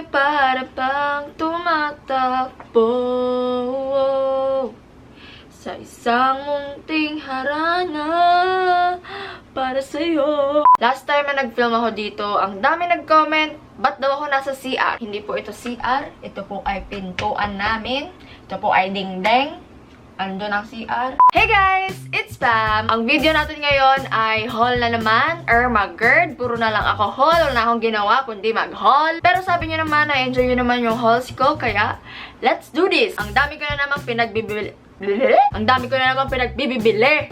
ay para pang tumatakbo sa isang munting harana para sa'yo. Last time na nag-film ako dito, ang dami nag-comment, ba't daw ako nasa CR? Hindi po ito CR, ito po ay pintuan namin, ito po ay dingdeng, andun ang CR. Hey guys! It's Pam! Ang video natin ngayon ay haul na naman, or mag-gird. Puro na lang ako haul, wala na akong ginawa kundi mag-haul. Pero sabi nyo naman na enjoy nyo naman yung hauls ko, kaya let's do this! Ang dami ko na naman pinagbibili.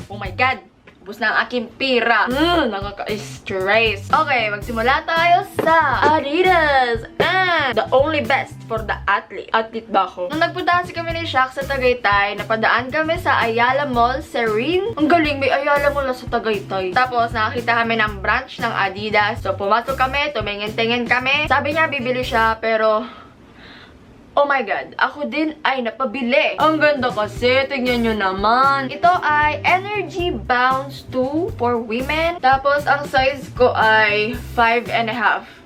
Oh my God! Ubus na ang aking pira. Nakaka-stress. Okay, magsimula tayo sa Adidas. And the only best for the athlete. Athlete ba ako? Nung nagpunta kasi kami ni Shaq sa Tagaytay, napadaan kami sa Ayala Mall, Serene. Ang galing, may Ayala Mall sa Tagaytay. Tapos, nakakita kami ng branch ng Adidas. So, pumasok kami, tumingin-tingin kami. Sabi niya, bibili siya, pero oh my God, ako din ay napabili. Ang ganda kasi, tingnan nyo naman. Ito ay Energy Bounce 2 for women. Tapos, ang size ko ay 5.5.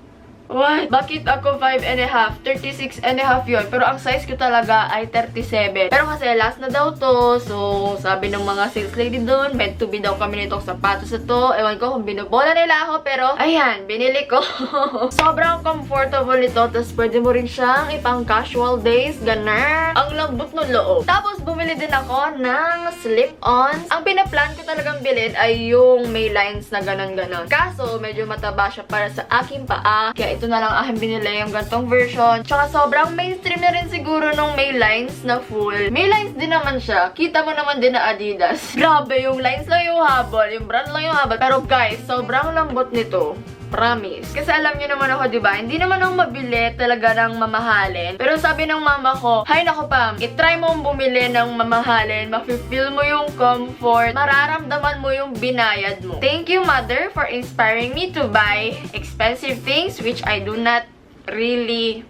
What? Bakit ako 5.5? 36.5 yun. Pero ang size ko talaga ay 37. Pero kasi last na daw to. So, sabi ng mga sales lady doon, meant to be daw kami nitong sapatos na to. Ewan ko kung binubola nila ako. Pero, ayan, binili ko. Sobrang comfortable nito. Tapos, pwede mo rin siyang ipang casual days. Ganun. Ang lambot ng loob. Tapos, bumili din ako ng slip-ons. Ang pinaplan ko talagang bilhin ay yung may lines na ganun-ganun. Kaso, medyo mataba siya para sa aking paa. Kaya ito na lang aking binili, yung gantong version. Tsaka sobrang mainstream na rin siguro nung may lines na full. May lines din naman siya. Kita mo naman din na Adidas. Grabe, yung lines lang yung habol. Yung brand lang yung habol. Pero guys, sobrang lambot nito. Promise. Kasi alam niyo naman ako, diba? Hindi naman ako mabili talaga ng mamahalin. Pero sabi ng mama ko, hay nako Pam, itry mo bumili ng mamahalin. Mafe-feel mo yung comfort. Mararamdaman mo yung binayad mo. Thank you, mother, for inspiring me to buy expensive things which I do not really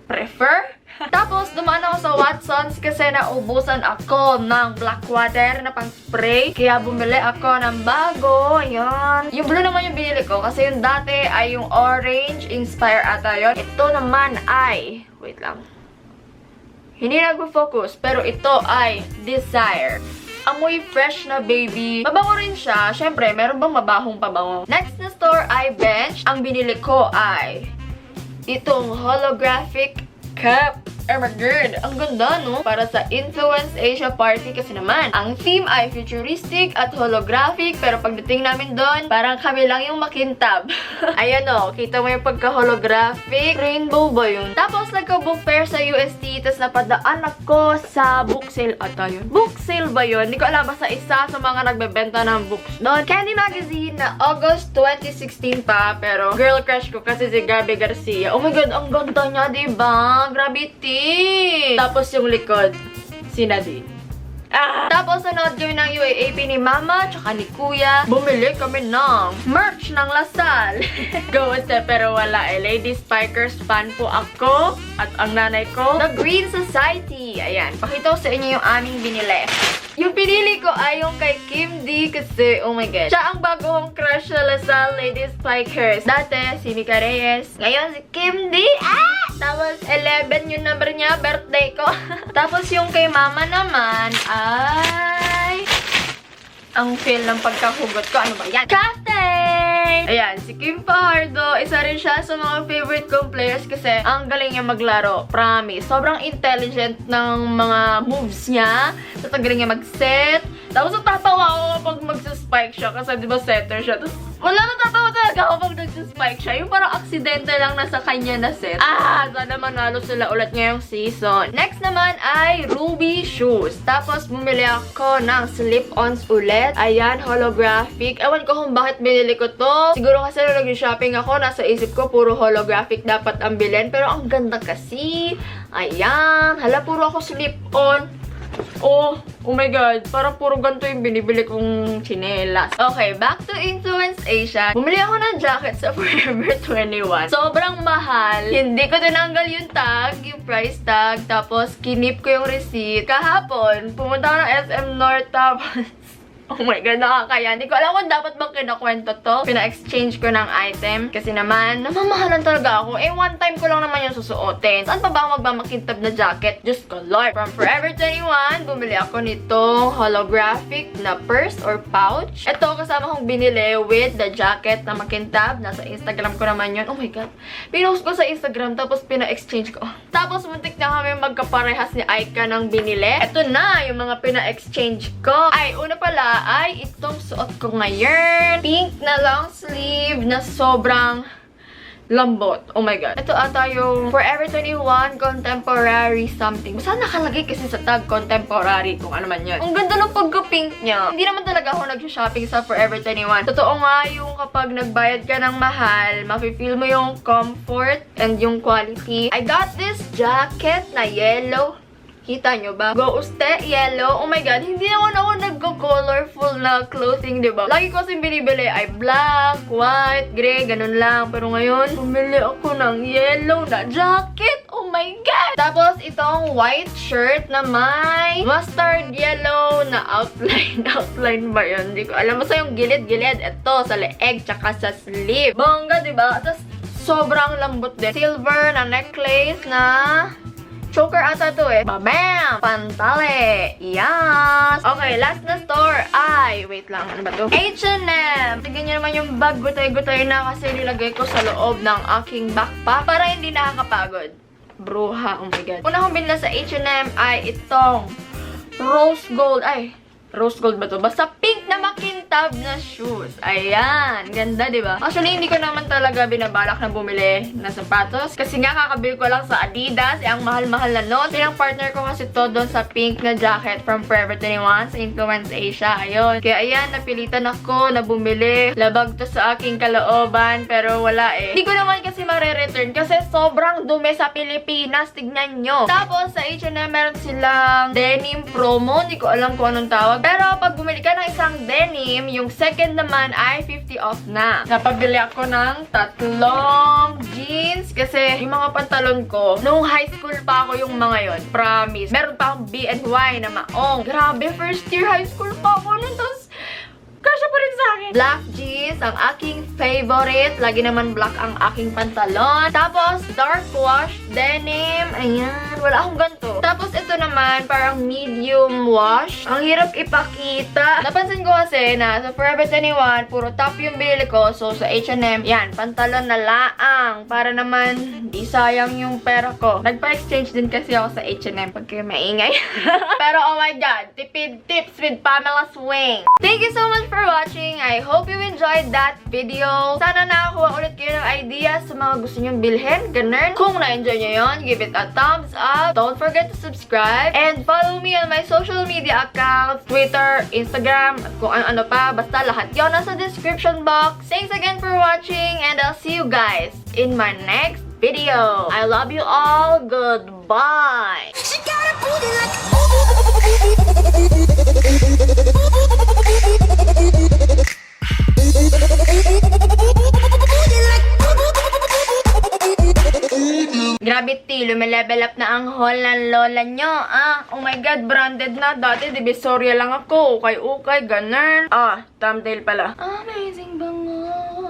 prefer. Tapos, dumaan ako sa Watsons kasi naubusan ako ng black water na pang spray. Kaya bumili ako ng bago. Ayan. Yung blue naman yung binili ko kasi yung dati ay yung orange. Inspire ata yun. Ito naman ay, wait lang. Hindi nagpo-focus, pero ito ay Desire. Amoy fresh na baby. Mabango rin siya. Syempre, meron bang mabahong pabango? Next na store ay Bench. Ang binili ko ay itong holographic cup. Oh my God, ang ganda, no? Para sa Influence Asia Party kasi naman. Ang theme ay futuristic at holographic, pero pagdating namin doon, parang kami lang yung makintab. Ayan o, kita mo yung pagka-holographic. Rainbow ba yun? Tapos nagka-book fair sa UST, tapos napadaan ako sa book sale ata yun. Book sale ba yun? Hindi ko alam, basta isa sa mga nagbebenta ng books doon. Candy Magazine na August 2016 pa, pero girl crush ko kasi si Gabby Garcia. Oh my God, ang ganda niya, diba? Gravity. Tapos yung likod, si Nadine. Tapos nanood kami ng UAAP ni Mama tsaka ni Kuya. Bumili kami ng merch ng Lasal. Go step, pero wala eh. Lady Spikers fan po ako at ang nanay ko, The Green Society. Ayan, pakita ko sa inyo yung aming binili. Yung pinili ko ay yung kay Kim D kasi, oh my God, siya ang bagong crush sa Lasal Lady Spikers. Dati, si Mika Reyes. Ngayon, si Kim D. Tapos, 11 yung number niya, birthday ko. Tapos, yung kay Mama naman ay ang feel ng pagkahugot ko. Ano ba yan? Captain! Ayan, si Kim Fajardo. Isa rin siya sa mga favorite kong players kasi ang galing niya maglaro. Promise. Sobrang intelligent ng mga moves niya. Tapos ang galing niya mag-set. Tapos natatawa ako kapag magsa-spike siya kasi di ba setter siya. Tapos wala, natatawa talaga ako pag nagsa-spike siya. Yung parang aksidente lang na sa kanya na set. Sana manalo sila ulit ngayong season. Next naman ay Ruby shoes. Tapos bumili ako ng slip-ons ulit. Ayan, holographic. Ewan ko kung bakit binili ko to. Siguro kasi nung nag-shopping ako, nasa isip ko puro holographic dapat ang bilhin. Pero ang ganda kasi. Ayan. Hala, puro ako slip-on. Oh my God. Parang puro ganito yung binibili kong chinelas. Okay, back to Influence Asia. Bumili ako ng jacket sa Forever 21. Sobrang mahal. Hindi ko tinanggal yung tag, yung price tag. Tapos, kinip ko yung receipt. Kahapon, pumunta ako ng SM North. Tapos, Oh my God, nakakaya. Hindi ko alam kung dapat bang kinakwento to. Pina-exchange ko ng item. Kasi naman, namamahalan talaga ako. Eh, one time ko lang naman yung susuotin. Saan pa ba ako magmamakintab na jacket? Just ko, Lord. From Forever 21, bumili ako nitong holographic na purse or pouch. Ito, kasama kong binili with the jacket na makintab. Nasa Instagram ko naman yun. Oh my God. Pinost ko sa Instagram, tapos pina-exchange ko. Tapos, muntik na kami magkaparehas ni Aika ng binili. Ito na, yung mga pina-exchange ko. Ay, una pala, ay itong suot ko ngayon. Pink na long sleeve na sobrang lambot. Oh my God. Ito ata yung Forever 21 Contemporary something. Basta nakalagay kasi sa tag Contemporary kung ano man yun. Ang ganda ng pagka-pink niya. Hindi naman talaga ako nag-shopping sa Forever 21. Totoo nga yung kapag nagbayad ka ng mahal, mafe-feel mo yung comfort and yung quality. I got this jacket na yellow. Kita nyo ba? Go Uste, yellow. Oh my God, hindi naman ako nag-colorful na clothing, diba? Lagi ko kasi binibili ay black, white, gray, ganun lang. Pero ngayon, bumili ako ng yellow na jacket. Oh my God! Tapos, itong white shirt na may mustard yellow na outline. Outline ba yun? Hindi ko alam. Basta yung gilid-gilid. Ito, sa leeg, tsaka sa sleeve. Bongga, diba? Tapos, sobrang lambot din. Silver na necklace na choker ata to eh. Babam! Pantale! Yes! Okay, last na store ay, wait lang, ano ba to? H&M! Tignan nyo naman yung bag, gutay-gutay na kasi nilagay ko sa loob ng aking backpack para hindi nakakapagod. Bruha, oh my God. Una kong binila sa H&M ay itong rose gold. Ay, rose gold ba to? Basta pink na makintab na shoes. Ayan. Ganda, diba? Actually, hindi ko naman talaga binabalak na bumili na sapatos. Kasi nga, kakabili ko lang sa Adidas. Ang mahal-mahal na note. Yung partner ko kasi to doon sa pink na jacket from Forever 21 sa Influence Asia. Ayun. Kaya ayan, napilitan ako na bumili. Labag to sa aking kalooban. Pero wala eh. Hindi ko naman kasi mare-return kasi sobrang dumi sa Pilipinas. Tignan nyo. Tapos, sa H&M meron silang denim promo. Hindi ko alam kung anong tawag. Pero pag bumili ka ng isang denim, yung second naman ay 50 off na. Napabili ako ng 3 jeans kasi yung mga pantalon ko, nung high school pa ako yung mga yon. Promise. Meron pa akong BNY na maong. Grabe, first year high school pa ako nun. Tapos, kasya pa rin sa akin. Black jeans, ang aking favorite. Lagi naman black ang aking pantalon. Tapos, dark wash, denim. Ayan, wala akong ganito. Tapos, ito naman, parang medium wash. Ang hirap ipakita. Napansin ko kasi na sa Forever 21, puro top yung binili ko. So, sa H&M, yan, pantalon na laang. Para naman, di sayang yung pera ko. Nagpa-exchange din kasi ako sa H&M pag kayo maingay. Pero, oh my God, tipid tips with Pamela Swing. Thank you so much for watching. I hope you enjoyed that video. Sana nakakuha ulit kayo ng ideas sa mga gusto nyong bilhin. Ganun. Kung na-enjoy nyo yun, give it a thumbs up. Don't forget to subscribe. And follow me on my social media accounts. Twitter, Instagram, at kung ano-ano pa. Basta lahat yun nasa description box. Thanks again for watching. And I'll see you guys in my next video. I love you all. Goodbye. She got a booty like Grabe, T. Lumilevel up na ang haul ng lola nyo. Oh my God, branded na. Dati, Divisoria lang ako. Ukay-ukay, ganun. Thumbnail pala. Amazing bango.